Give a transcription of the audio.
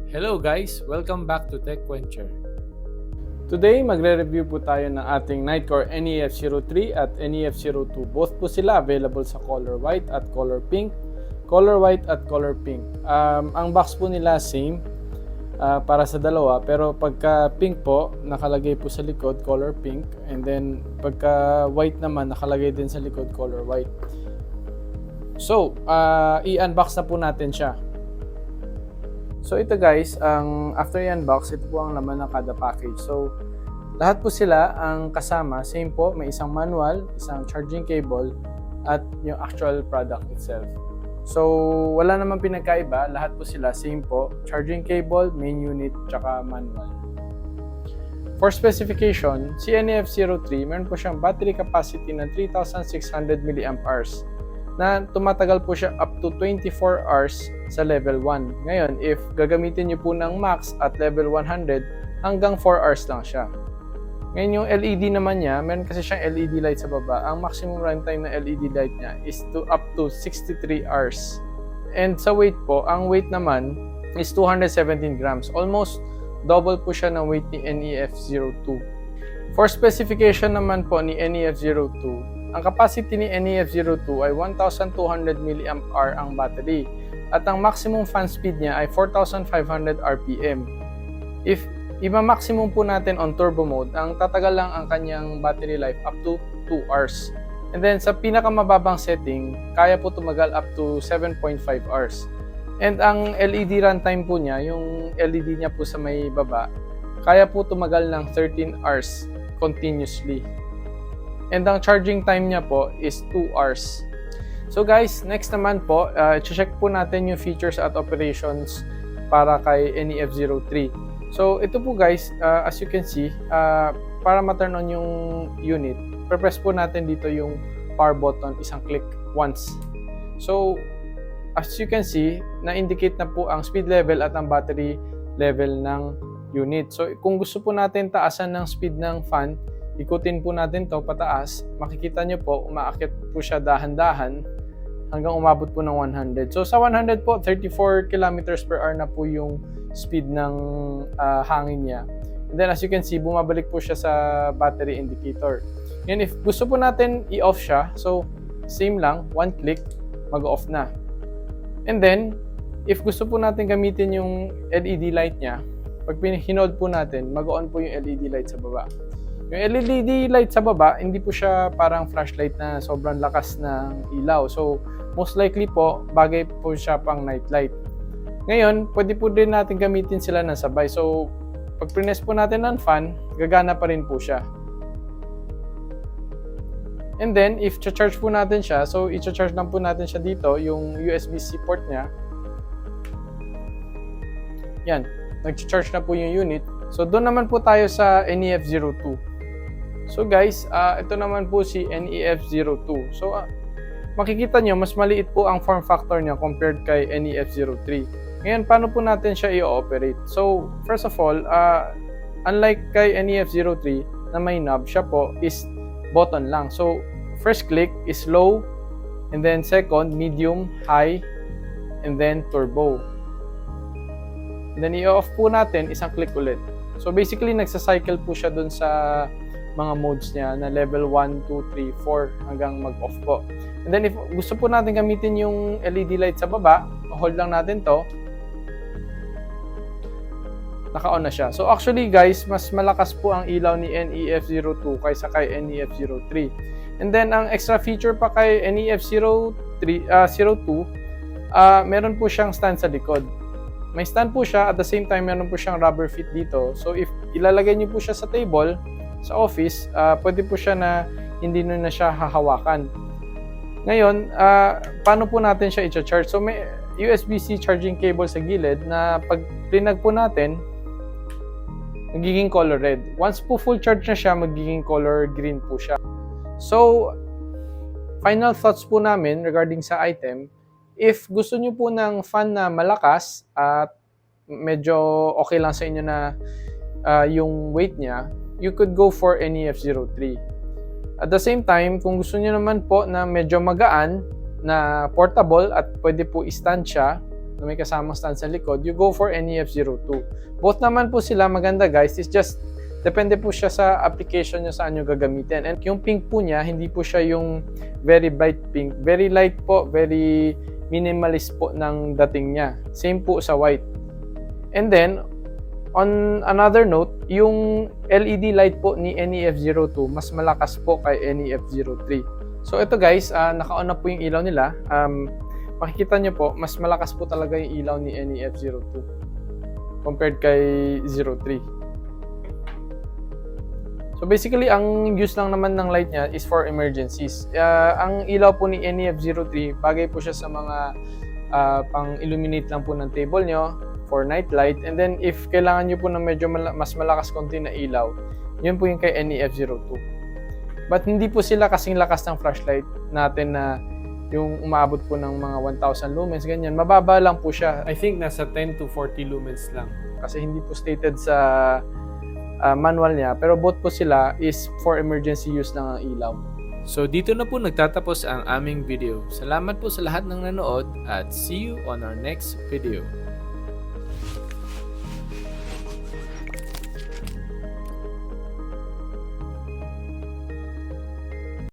Hello guys! Welcome back to TechQuencher. Today, magre-review po tayo ng ating Nitecore NEF03 at NEF02. Both po sila available sa color white at color pink. Color white at color pink. Ang box po nila same para sa dalawa, pero pagka pink po, nakalagay po sa likod color pink, and then pagka white naman, nakalagay din sa likod color white. So, i-unbox na po natin siya. So ito guys, after i-unbox, ito po ang laman ng kada package. So lahat po sila ang kasama, same po, may isang manual, isang charging cable, at yung actual product itself. So wala namang pinagkaiba, lahat po sila same po, charging cable, main unit, tsaka manual. For specification, si NEF03, meron po siyang battery capacity ng 3,600 mAh na tumatagal po siya up to 24 hours sa level 1. Ngayon, if gagamitin niyo po ng max at level 100, hanggang 4 hours lang siya. Ngayon, yung LED naman niya, meron kasi siyang LED light sa baba. Ang maximum runtime na LED light niya is up to 63 hours. And sa weight po, ang weight naman is 217 grams. Almost double po siya ng weight ni NEF02. For specification naman po ni NEF02, ang capacity ni NEF02 ay 1,200 mAh ang battery at ang maximum fan speed niya ay 4,500 RPM. If maximum po natin on turbo mode, ang tatagal lang ang kanyang battery life up to 2 hours. And then sa pinakamababang setting, kaya po tumagal up to 7.5 hours. And ang LED runtime po niya, yung LED niya po sa may baba, kaya po tumagal ng 13 hours continuously. And ang charging time niya po is 2 hours. So guys, next naman po, check po natin yung features at operations para kay NEF03. So ito po guys, as you can see, para ma-turn on yung unit, press po natin dito yung power button, isang click once. So as you can see, na-indicate na po ang speed level at ang battery level ng unit. So kung gusto po natin taasan ng speed ng fan, ikutin po natin to pataas, makikita nyo po, umaakyat po siya dahan-dahan hanggang umabot po ng 100. So sa 100 po, 34 kilometers per hour na po yung speed ng hangin niya. And then as you can see, bumabalik po siya sa battery indicator. And if gusto po natin i-off siya, so same lang, one click, mag-off na. And then, if gusto po natin gamitin yung LED light niya, pag hinold po natin, mag-on po yung LED light sa baba. Yung LED light sa baba, hindi po siya parang flashlight na sobrang lakas ng ilaw. So, most likely po, bagay po siya pang night light. Ngayon, pwede po din natin gamitin sila ng sabay. So, pag prines po natin ng fan, gagana pa rin po siya. And then, if charge po natin siya, so i-charge lang po natin siya dito, yung USB-C port niya. Yan, nag-charge na po yung unit. So, doon naman po tayo sa NEF02. So guys, ito naman po si NEF02. So makikita nyo, mas maliit po ang form factor niya compared kay NEF03. Ngayon, paano po natin siya i-operate? So first of all, unlike kay NEF03 na may knob, siya po is button lang. So first click is low, and then second, medium, high, and then turbo. And then i-off po natin, isang click ulit. So basically, nagsa-cycle po siya dun sa mga modes niya na level 1, 2, 3, 4 hanggang mag-off po. And then if gusto po natin gamitin yung LED light sa baba, hold lang natin to. Naka-on na siya. So actually guys, mas malakas po ang ilaw ni NEF02 kaysa kay NEF03. And then ang extra feature pa kay NEF02, meron po siyang stand sa likod. May stand po siya, at the same time meron po siyang rubber feet dito. So if ilalagay niyo po siya sa table, sa office, pwede po siya na hindi na siya hahawakan. Ngayon, paano po natin siya i-charge? So may USB-C charging cable sa gilid na pag plinag po natin, magiging color red. Once po full charge na siya, magiging color green po siya. So, final thoughts po namin regarding sa item, if gusto nyo po ng fan na malakas at medyo okay lang sa inyo na yung weight niya, you could go for NEF03. At the same time, kung gusto niyo naman po na medyo magaan, na portable at pwede po i-stand siya, na may kasamang stand sa likod, you go for NEF02. Both naman po sila maganda guys, it's just depende po siya sa application nyo saan nyo gagamitin. And yung pink po niya, hindi po siya yung very bright pink. Very light po, very minimalist po ng dating niya. Same po sa white. And then, on another note, yung LED light po ni NEF02, mas malakas po kay NEF03. So ito guys, naka-on na po yung ilaw nila. Makikita nyo po, mas malakas po talaga yung ilaw ni NEF02 compared kay 03. So basically, ang use lang naman ng light niya is for emergencies. Ang ilaw po ni NEF03, bagay po siya sa mga pang-illuminate lang po ng table nyo for night light. And then if kailangan nyo po ng medyo mas malakas konti na ilaw, yun po yung kay NEF02. But hindi po sila kasing lakas ng flashlight natin na yung umaabot po ng mga 1,000 lumens, ganyan. Mababa lang po siya. I think nasa 10 to 40 lumens lang. Kasi hindi po stated sa manual niya. Pero both po sila is for emergency use ng ilaw. So dito na po nagtatapos ang aming video. Salamat po sa lahat ng nanood at see you on our next video.